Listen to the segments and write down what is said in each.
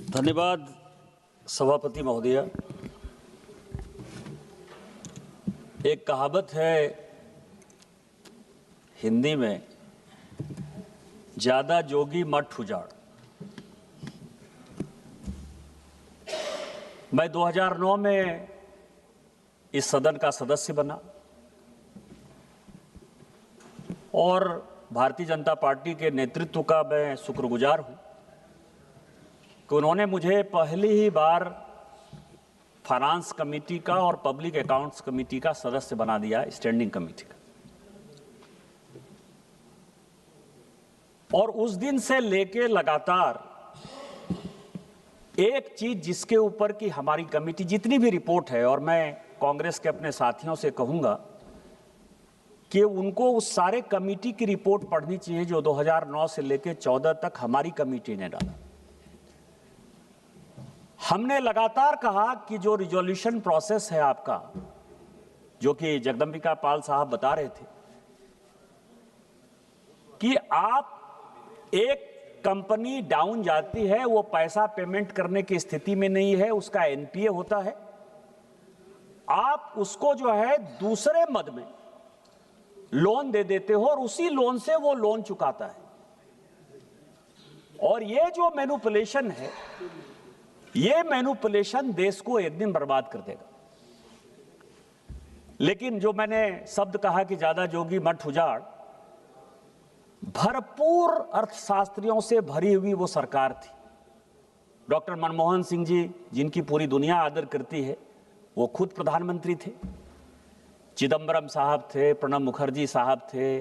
धन्यवाद सभापति महोदय। एक कहावत है हिंदी में, ज्यादा जोगी मठ उजाड़। मैं 2009 में इस सदन का सदस्य बना और भारतीय जनता पार्टी के नेतृत्व का मैं शुक्रगुजार हूं कि उन्होंने मुझे पहली ही बार फाइनेंस कमेटी का और पब्लिक अकाउंट्स कमेटी का सदस्य बना दिया, स्टैंडिंग कमेटी का। और उस दिन से लेके लगातार एक चीज जिसके ऊपर की हमारी कमेटी जितनी भी रिपोर्ट है, और मैं कांग्रेस के अपने साथियों से कहूंगा कि उनको उस सारे कमेटी की रिपोर्ट पढ़नी चाहिए जो 2009 से लेके 14 तक हमारी कमेटी ने डाला। हमने लगातार कहा कि जो रिजोल्यूशन प्रोसेस है आपका, जो कि जगदंबिका पाल साहब बता रहे थे कि आप एक कंपनी डाउन जाती है, वो पैसा पेमेंट करने की स्थिति में नहीं है, उसका एनपीए होता है, आप उसको जो है दूसरे मद में लोन दे देते हो और उसी लोन से वो लोन चुकाता है। और ये जो मैनिपुलेशन है, ये मैनिपुलेशन देश को एक दिन बर्बाद कर देगा। लेकिन जो मैंने शब्द कहा कि ज्यादा जोगी मठ उजाड़, भरपूर अर्थशास्त्रियों से भरी हुई वो सरकार थी। डॉक्टर मनमोहन सिंह जी, जिनकी पूरी दुनिया आदर करती है, वो खुद प्रधानमंत्री थे। चिदंबरम साहब थे, प्रणब मुखर्जी साहब थे,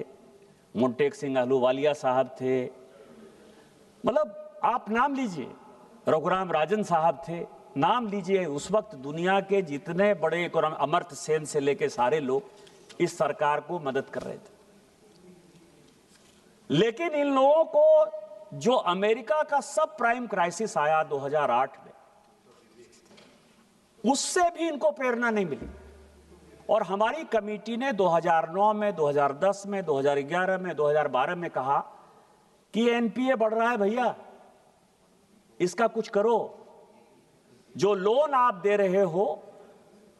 मोंटेक सिंह अहलूवालिया साहब थे, मतलब आप नाम लीजिए, रघुराम राजन साहब थे, नाम लीजिए। उस वक्त दुनिया के जितने बड़े इकोनॉमी, अमर्त्य सेन से लेके सारे लोग इस सरकार को मदद कर रहे थे। लेकिन इन लोगों को जो अमेरिका का सब प्राइम क्राइसिस आया 2008 में, उससे भी इनको प्रेरणा नहीं मिली। और हमारी कमेटी ने 2009 में, 2010 में, 2011 में, 2012 में कहा कि एनपीए बढ़ रहा है भैया, इसका कुछ करो। जो लोन आप दे रहे हो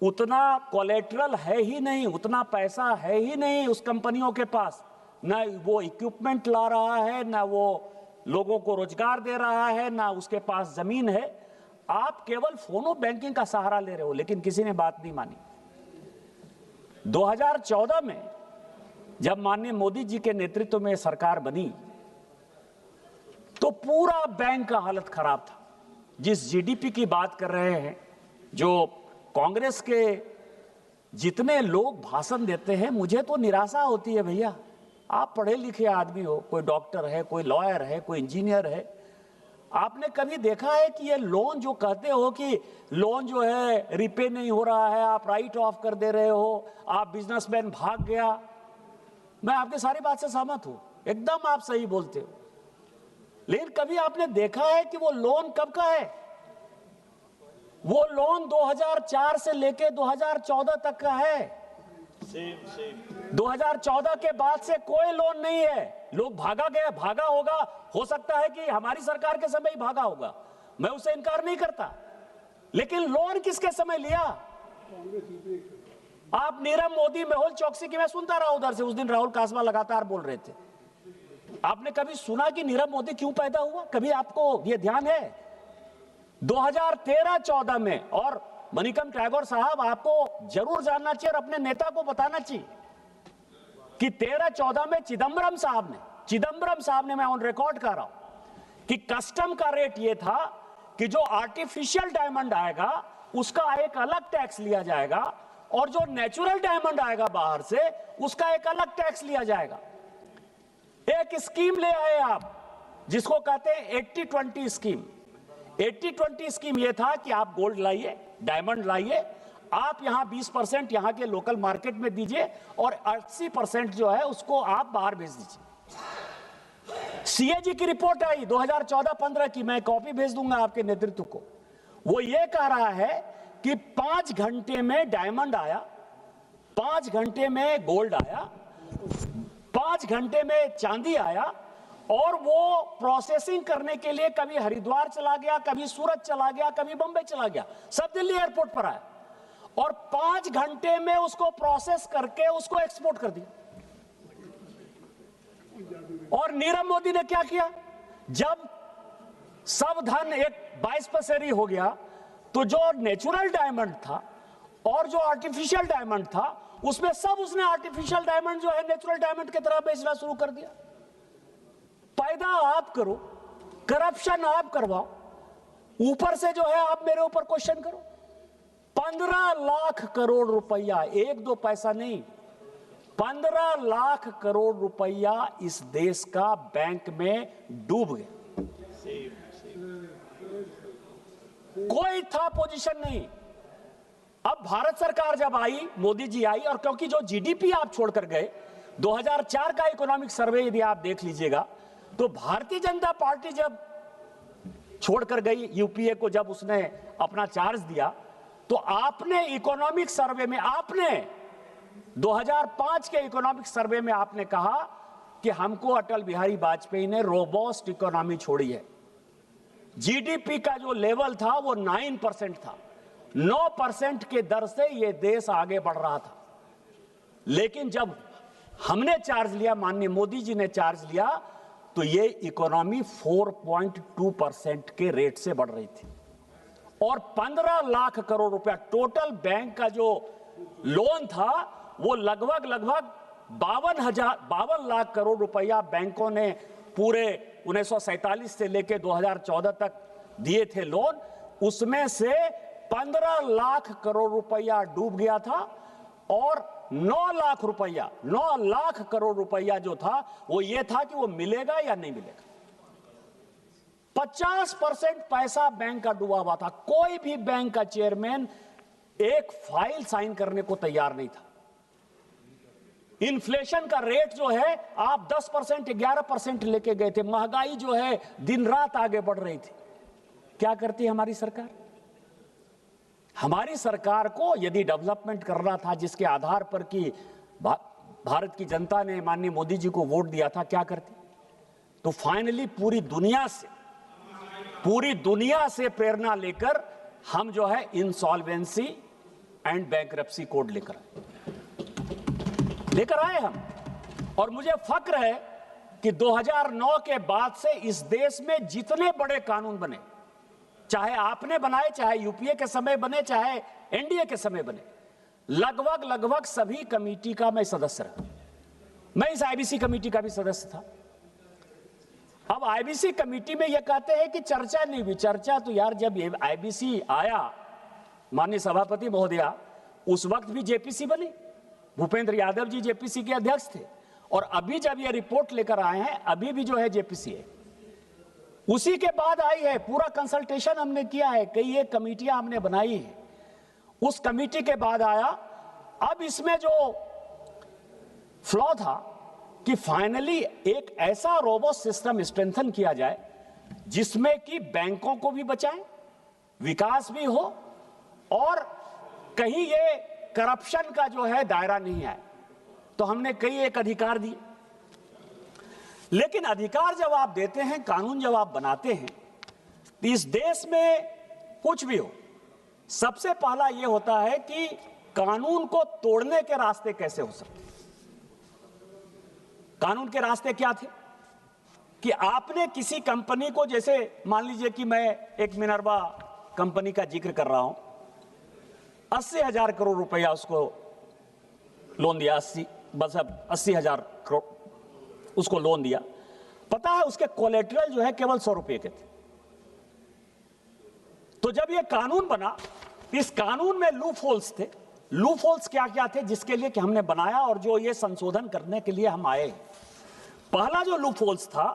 उतना कोलेटरल है ही नहीं, उतना पैसा है ही नहीं उस कंपनियों के पास, ना वो इक्विपमेंट ला रहा है, ना वो लोगों को रोजगार दे रहा है, ना उसके पास जमीन है। आप केवल फोनो बैंकिंग का सहारा ले रहे हो। लेकिन किसी ने बात नहीं मानी। 2014 में जब माननीय मोदी जी के नेतृत्व में सरकार बनी तो पूरा बैंक का हालत खराब था। जिस जीडीपी की बात कर रहे हैं, जो कांग्रेस के जितने लोग भाषण देते हैं, मुझे तो निराशा होती है भैया। आप पढ़े लिखे आदमी हो, कोई डॉक्टर है, कोई लॉयर है, कोई इंजीनियर है, आपने कभी देखा है कि ये लोन जो कहते हो कि लोन जो है रिपे नहीं हो रहा है, आप राइट ऑफ कर दे रहे हो, आप बिजनेसमैन भाग गया। मैं आपकी सारी बात से सहमत हूं, एकदम आप सही बोलते हो। लेकिन कभी आपने देखा है कि वो लोन कब का है? वो लोन 2004 से लेके 2014 तक का है। 2014 के बाद से कोई लोन नहीं है। लोग भागा होगा, हो सकता है कि हमारी सरकार के समय ही भागा होगा, मैं उससे इनकार नहीं करता। लेकिन लोन किसके समय लिया? आप नीरव मोदी, मेहुल चौकसी की मैं सुनता रहा उधर से, उस दिन राहुल कासवा लगातार बोल रहे थे। आपने कभी सुना कि नीरव मोदी क्यों पैदा हुआ? कभी आपको यह ध्यान है? 2013-14 में, और मणिकम टैगोर साहब, आपको जरूर जानना चाहिए और अपने नेता को बताना चाहिए कि 13-14 में चिदंबरम साहब ने, मैं ऑन रिकॉर्ड कर रहा हूं कि कस्टम का रेट यह था कि जो आर्टिफिशियल डायमंड आएगा उसका एक अलग टैक्स लिया जाएगा, और जो नेचुरल डायमंड आएगा बाहर से उसका एक अलग टैक्स लिया जाएगा। एक स्कीम ले आए आप जिसको कहते हैं 80-20 स्कीम। 80-20 स्कीम यह था कि आप गोल्ड लाइए, डायमंड लाइए, आप यहां 20% यहां के लोकल मार्केट में दीजिए और 80% जो है उसको आप बाहर भेज दीजिए। सीएजी की रिपोर्ट आई 2014-15 की, मैं कॉपी भेज दूंगा आपके नेतृत्व को। वो ये कह रहा है कि 5 घंटे में डायमंड आया, 5 घंटे में गोल्ड आया, 5 घंटे में चांदी आया, और वो प्रोसेसिंग करने के लिए कभी हरिद्वार चला गया, कभी सूरत चला गया, कभी बंबई चला गया, सब दिल्ली एयरपोर्ट पर आया और 5 घंटे में उसको प्रोसेस करके उसको एक्सपोर्ट कर दिया। और नीरव मोदी ने क्या किया, जब सब धन एक 22 पसेरी हो गया तो जो नेचुरल डायमंड था और जो आर्टिफिशियल डायमंड था उसमें सब उसने आर्टिफिशियल डायमंड जो है नेचुरल डायमंड की तरह बेचना शुरू कर दिया। पैदा आप करो, करप्शन आप करवाओ, ऊपर से जो है आप मेरे ऊपर क्वेश्चन करो। 15 लाख करोड़ रुपया, 1-2 पैसा नहीं, 15 लाख करोड़ रुपया इस देश का बैंक में डूब गया। कोई था पोजीशन नहीं। अब भारत सरकार जब आई, मोदी जी आई, और क्योंकि जो जीडीपी आप छोड़कर गए, 2004 का इकोनॉमिक सर्वे यदि आप देख लीजिएगा तो भारतीय जनता पार्टी जब छोड़कर गई यूपीए को, जब उसने अपना चार्ज दिया, तो आपने इकोनॉमिक सर्वे में, आपने 2005 के इकोनॉमिक सर्वे में आपने कहा कि हमको अटल बिहारी वाजपेयी ने रोबस्ट इकोनॉमी छोड़ी है। जीडीपी का जो लेवल था वो 9% था, 9% के दर से ये देश आगे बढ़ रहा था। लेकिन जब हमने चार्ज लिया, माननीय मोदी जी ने चार्ज लिया, तो ये इकोनॉमी 4.2% के रेट से बढ़ रही थी और 15 लाख करोड़ रुपया टोटल बैंक का जो लोन था वो लगभग 52 लाख करोड़ रुपया बैंकों ने पूरे 1947 से लेकर 2014 तक दिए थे लोन। उसमें से 15 लाख करोड़ रुपया डूब गया था और 9 लाख करोड़ रुपया जो था वो ये था कि वो मिलेगा या नहीं मिलेगा। 50% पैसा बैंक का डूबा हुआ था। कोई भी बैंक का चेयरमैन एक फाइल साइन करने को तैयार नहीं था। इन्फ्लेशन का रेट जो है आप 10%, 11% लेके गए थे। महंगाई जो है दिन रात आगे बढ़ रही थी। क्या करती है हमारी सरकार? हमारी सरकार को यदि डेवलपमेंट करना था, जिसके आधार पर कि भारत की जनता ने माननीय मोदी जी को वोट दिया था, क्या करती? तो फाइनली पूरी दुनिया से प्रेरणा लेकर हम जो है इंसॉल्वेंसी एंड बैंकरप्सी कोड लेकर आए हम। और मुझे फक्र है कि 2009 के बाद से इस देश में जितने बड़े कानून बने, चाहे आपने बनाए, चाहे यूपीए के समय बने, चाहे एनडीए के समय बने, लगभग सभी कमेटी का मैं सदस्य रहा। मैं इस आईबीसी कमेटी का भी सदस्य था। अब आईबीसी कमेटी में यह कहते हैं कि चर्चा नहीं हुई। चर्चा तो यार, जब ये आईबीसी आया, माननीय सभापति महोदया, उस वक्त भी जेपीसी बनी, भूपेंद्र यादव जी जेपीसी के अध्यक्ष थे, और अभी जब ये रिपोर्ट लेकर आए हैं, अभी भी जो है जेपीसी है। उसी के बाद आई है, पूरा कंसल्टेशन हमने किया है, कई एक कमेटियां हमने बनाई है, उस कमेटी के बाद आया। अब इसमें जो फ्लॉ था कि फाइनली एक ऐसा रोबोस्ट सिस्टम स्ट्रेंथन किया जाए जिसमें कि बैंकों को भी बचाएं, विकास भी हो, और कहीं ये करप्शन का जो है दायरा नहीं आए। तो हमने कई एक अधिकार दिए। लेकिन अधिकार जब आप देते हैं, कानून जब आप बनाते हैं, तो इस देश में कुछ भी हो, सबसे पहला यह होता है कि कानून को तोड़ने के रास्ते कैसे हो सकते। कानून के रास्ते क्या थे कि आपने किसी कंपनी को, जैसे मान लीजिए कि मैं एक मिनर्वा कंपनी का जिक्र कर रहा हूं, 80,000 करोड़ रुपया उसको लोन दिया, 80,000 करोड़ उसको लोन दिया। पता है उसके कोलेटरल जो है केवल 100 रुपए के थे। तो जब ये कानून बना, इस कानून में लूप होल्स थे। लूप होल्स क्या क्या थे जिसके लिए कि हमने बनाया और जो ये संशोधन करने के लिए हम आए। पहला जो लूप होल्स था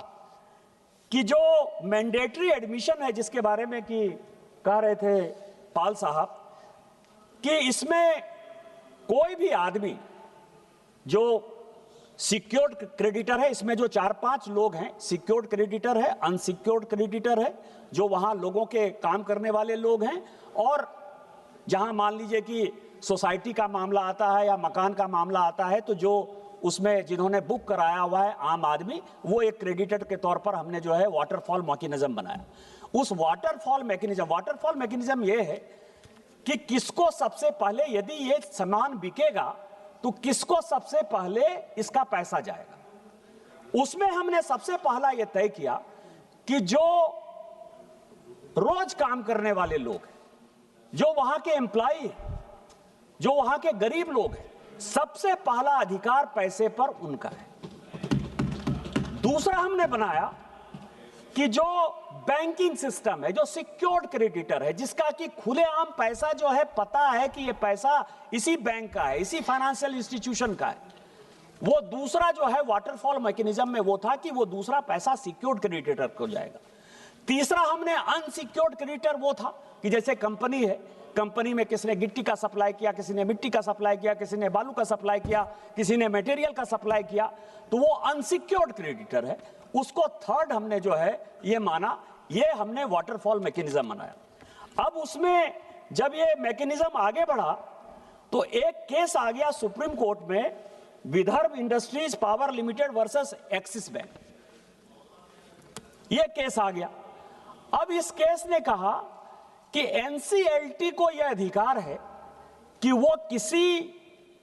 कि जो मैंडेटरी एडमिशन है, जिसके बारे में कि कह रहे थे पाल साहब, कि इसमें कोई भी आदमी जो सिक्योर्ड क्रेडिटर है, इसमें जो 4-5 लोग हैं, सिक्योर्ड क्रेडिटर है, अनसिक्योर्ड क्रेडिटर है, जो वहां लोगों के काम करने वाले लोग हैं, और जहां मान लीजिए कि सोसाइटी का मामला आता है या मकान का मामला आता है, तो जो उसमें जिन्होंने बुक कराया हुआ है आम आदमी, वो एक क्रेडिटर के तौर पर हमने जो है वाटरफॉल मैकेनिज्म बनाया। उस वाटरफॉल मैकेनिज्म ये है कि किसको सबसे पहले, यदि ये सामान बिकेगा तो किसको सबसे पहले इसका पैसा जाएगा। उसमें हमने सबसे पहला ये तय किया कि जो रोज काम करने वाले लोग हैं, जो वहां के एम्प्लॉय हैं, जो वहां के गरीब लोग हैं, सबसे पहला अधिकार पैसे पर उनका है। दूसरा हमने बनाया कि जो बैंकिंग सिस्टम है, जो सिक्योर्ड क्रेडिटर है, जिसका कि खुलेआम पैसा जो है पता है कि ये पैसा इसी बैंक का है, इसी फाइनेंशियल इंस्टीट्यूशन का है, वो दूसरा जो है वाटरफॉल मैकेनिज्म में वो था कि वो दूसरा पैसा सिक्योर्ड क्रेडिटर को जाएगा। तीसरा हमने अनसिक्योर्ड क्रेडिटर वो था कि जैसे कंपनी है, कंपनी में किसने गिट्टी का सप्लाई किया, किसी ने मिट्टी का सप्लाई किया, किसी ने बालू का सप्लाई किया, किसी ने मटेरियल का सप्लाई किया, तो वो अनसिक्योर्ड क्रेडिटर है। उसको थर्ड हमने जो है ये माना, ये हमने वाटरफॉल मैकेनिज्म बनाया। अब उसमें जब ये मैकेनिज्म आगे बढ़ा तो एक केस आ गया सुप्रीम कोर्ट में, Vidarbha industries power limited versus axis bank, ये केस आ गया। अब इस केस ने कहा कि एनसीएलटी को यह अधिकार है कि वो किसी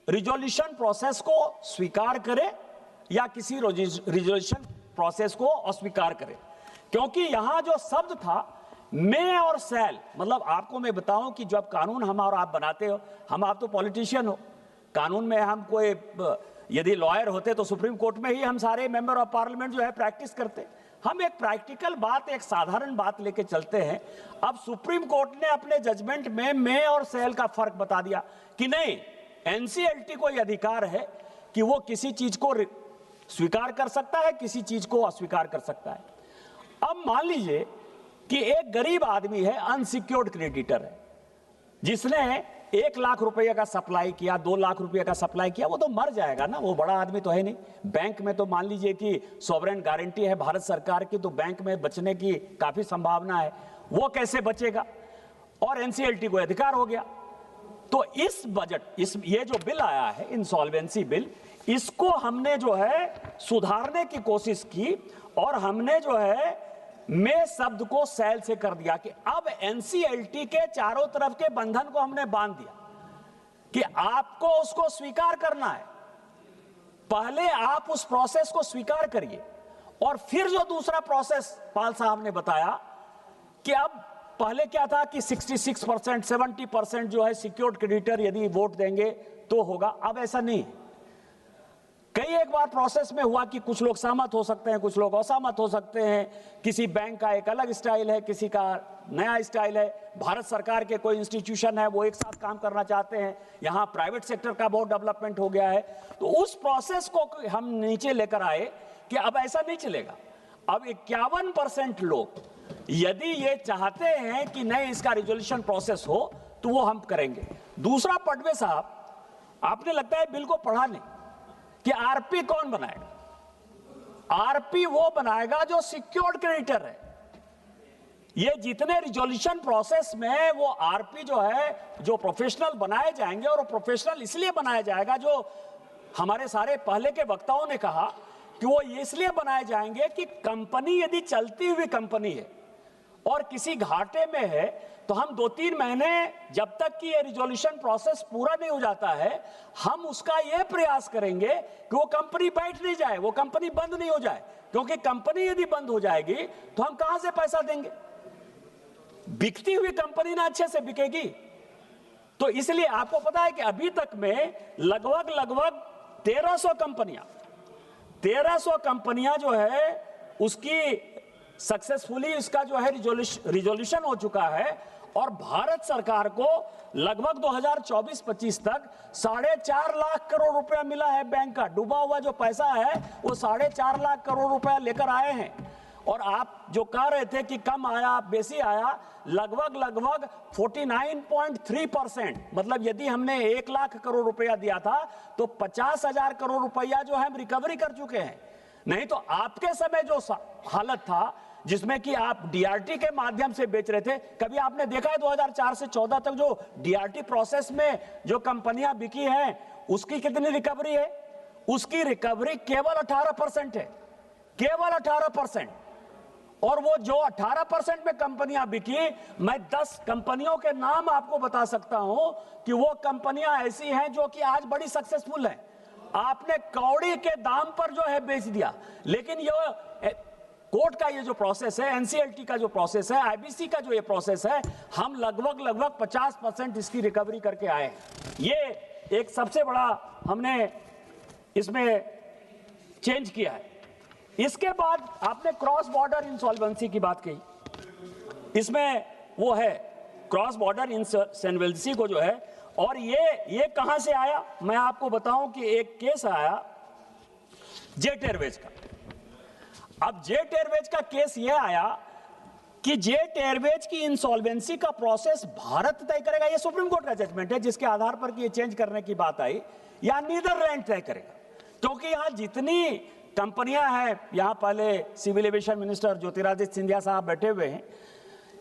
रिजोल्यूशन प्रोसेस को स्वीकार करे या किसी रिजोल्यूशन प्रोसेस को अस्वीकार करे, क्योंकि यहां जो शब्द था मे और शैल, मतलब आपको मैं बताऊं कि जब कानून हम और आप बनाते हो, आप तो पॉलिटिशियन हो, कानून में हम कोई यदि लॉयर होते तो सुप्रीम कोर्ट में ही हम सारे मेंबर ऑफ पार्लियामेंट जो है प्रैक्टिस करते। हम एक प्रैक्टिकल बात, एक साधारण बात लेके चलते हैं। अब सुप्रीम कोर्ट ने अपने जजमेंट में मे और शैल का फर्क बता दिया कि नहीं, एनसीएलटी को यह अधिकार है कि वो किसी चीज को स्वीकार कर सकता है, किसी चीज को अस्वीकार कर सकता है। अब मान लीजिए कि एक गरीब आदमी है, अनसिक्योर्ड क्रेडिटर है, जिसने 1 लाख रुपए का सप्लाई किया, 2 लाख रुपए का सप्लाई किया, वो तो मर जाएगा ना, वो बड़ा आदमी तो है नहीं। बैंक में तो मान लीजिए कि सॉवरेन गारंटी है भारत सरकार की, तो बैंक में बचने की काफी संभावना है, वो कैसे बचेगा? और एनसीएलटी को अधिकार हो गया। तो इस बजट, ये जो बिल आया है इंसॉल्वेंसी बिल, इसको हमने जो है सुधारने की कोशिश की और हमने जो है में शब्द को शैल से कर दिया कि अब एनसीएलटी के चारों तरफ के बंधन को हमने बांध दिया कि आपको उसको स्वीकार करना है। पहले आप उस प्रोसेस को स्वीकार करिए और फिर जो दूसरा प्रोसेस पाल साहब ने बताया कि अब पहले क्या था कि 66%, 70% जो है सिक्योर्ड क्रेडिटर यदि वोट देंगे तो होगा, अब ऐसा नहीं। कई एक बार प्रोसेस में हुआ कि कुछ लोग सहमत हो सकते हैं, कुछ लोग असहमत हो सकते हैं, किसी बैंक का एक अलग स्टाइल है, किसी का नया स्टाइल है, भारत सरकार के कोई इंस्टीट्यूशन है वो एक साथ काम करना चाहते हैं, यहाँ प्राइवेट सेक्टर का बहुत डेवलपमेंट हो गया है। तो उस प्रोसेस को हम नीचे लेकर आए कि अब ऐसा नहीं चलेगा। अब 51% लोग यदि ये चाहते हैं कि नहीं इसका रिजोल्यूशन प्रोसेस हो तो वो हम करेंगे। दूसरा, पटवे साहब आपने लगता है बिल को पढ़ा नहीं कि आरपी कौन बनाएगा? आरपी वो बनाएगा जो सिक्योर्ड क्रेडिटर है। ये जितने रिजोल्यूशन प्रोसेस में वो आरपी जो है, जो प्रोफेशनल बनाए जाएंगे, और प्रोफेशनल इसलिए बनाया जाएगा, जो हमारे सारे पहले के वक्ताओं ने कहा कि वो इसलिए बनाए जाएंगे कि कंपनी यदि चलती हुई कंपनी है और किसी घाटे में है तो हम 2-3 महीने, जब तक कि ये रिजोल्यूशन प्रोसेस पूरा नहीं हो जाता है, हम उसका ये प्रयास करेंगे कि वो कंपनी बैठ नहीं जाए, वो कंपनी बंद नहीं हो जाए, क्योंकि कंपनी यदि बंद हो जाएगी तो हम कहां से पैसा देंगे? बिकती हुई कंपनी ना अच्छे से बिकेगी। तो इसलिए आपको पता है कि अभी तक में लगभग 1300 कंपनियां जो है उसकी सक्सेसफुली इसका जो है रिजोल्यूशन हो चुका है, और भारत सरकार को लगभग 2024-25 तक 4.5 लाख करोड़ रुपया मिला है। बैंक का डूबा हुआ जो पैसा है वो 4.5 लाख करोड़ रुपया लेकर आए हैं। और आप जो कह रहे थे कि कम आया बेसी आया, लगभग 49.3%, मतलब यदि हमने 1 लाख करोड़ रुपया दिया था तो 50,000 करोड़ रुपया जो है हम रिकवरी कर चुके हैं। नहीं तो आपके समय जो हालत था जिसमें कि आप डीआरटी के माध्यम से बेच रहे थे, कभी आपने देखा है 2004 से 14 तक जो डीआरटी प्रोसेस में जो कंपनियां बिकी हैं उसकी कितनी रिकवरी है? उसकी रिकवरी केवल 18% है, केवल 18%। और वो जो 18% में कंपनियां बिकी, मैं 10 कंपनियों के नाम आपको बता सकता हूं कि वो कंपनियां ऐसी हैं जो कि आज बड़ी सक्सेसफुल हैं। आपने कौड़ी के दाम पर जो है बेच दिया। लेकिन ये कोर्ट का ये जो प्रोसेस है, एनसीएलटी का जो प्रोसेस है, आईबीसी का जो ये प्रोसेस है, हम लगभग 50% इसकी रिकवरी करके आए। ये एक सबसे बड़ा हमने इसमें चेंज किया है। इसके बाद आपने क्रॉस बॉर्डर इंसॉल्वेंसी की बात कही, इसमें वो है क्रॉस बॉर्डर इंसॉल्वेंसी को जो है, और ये कहां से आया, मैं आपको बताऊं कि एक केस आया जेट एयरवेज का। अब जेट एयरवेज का केस ये आया कि जेट एयरवेज की इंसॉल्वेंसी का प्रोसेस भारत तय करेगा, ये सुप्रीम कोर्ट का जजमेंट है जिसके आधार पर कि ये चेंज करने की बात आई, या नीदरलैंड तय करेगा। क्योंकि यहां जितनी कंपनियां हैं, यहां पहले civil aviation minister Jyotiraditya Scindia साहब बैठे हुए हैं,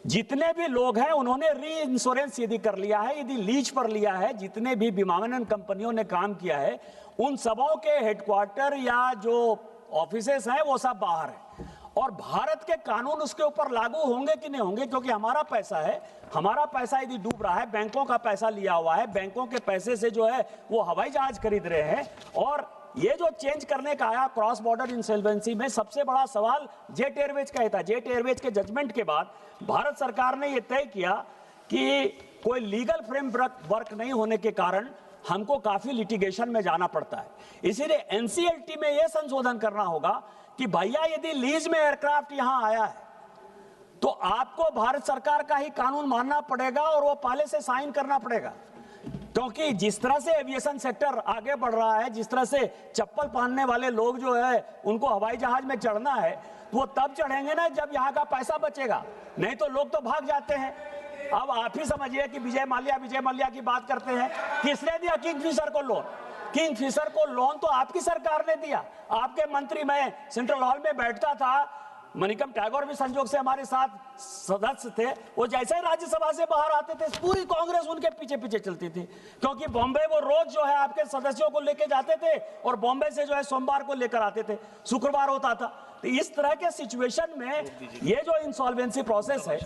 जितने भी लोग हैं उन्होंने री इंश्योरेंस यदि कर लिया है, यदि लीज पर लिया है, जितने भी विमानन कंपनियों ने काम किया है, उन सबों के हेडक्वार्टर या जो ऑफिसेस हैं वो सब बाहर हैं। और भारत के कानून उसके ऊपर लागू होंगे कि नहीं होंगे, क्योंकि हमारा पैसा है, हमारा पैसा यदि डूब रहा है, बैंकों का पैसा लिया हुआ है, बैंकों के पैसे से जो है वो हवाई जहाज खरीद रहे हैं। और ये जो चेंज करने का आया क्रॉस बॉर्डर इंसॉल्वेंसी में, सबसे बड़ा सवाल जेट एयरवेज का ही था। जेट एयरवेज के जजमेंट के बाद भारत सरकार ने यह तय किया कि कोई लीगल फ्रेमवर्क नहीं होने के कारण हमको काफी लिटिगेशन में जाना पड़ता है। इसीलिए एनसीएलटी में यह संशोधन करना होगा कि भैया यदि लीज में एयरक्राफ्ट यहां आया है तो आपको भारत सरकार का ही कानून मानना पड़ेगा और वो पहले से साइन करना पड़ेगा। क्योंकि जिस तरह से एविएशन सेक्टर आगे बढ़ रहा है, जिस तरह से चप्पल पहनने वाले लोग जो है उनको हवाई जहाज में चढ़ना है, तो वो तब चढ़ेंगे ना जब यहाँ का पैसा बचेगा, नहीं तो लोग तो भाग जाते हैं। अब आप ही समझिए कि विजय माल्या की बात करते हैं, किसने दिया किंगफिशर को लोन? किंगफिशर को लोन तो आपकी सरकार ने दिया। आपके मंत्री, मैं सेंट्रल हॉल में बैठता था, मनिकम टैगोर भी संजोग से हमारे साथ सदस्य थे, वो जैसे ही राज्यसभा से बाहर आते थे पूरी कांग्रेस उनके पीछे पीछे चलती थी, क्योंकि बॉम्बे वो रोज जो है आपके सदस्यों को लेके जाते थे और बॉम्बे से जो है सोमवार को लेकर आते थे, शुक्रवार होता था। तो इस तरह के सिचुएशन में ये जो इंसॉल्वेंसी प्रोसेस है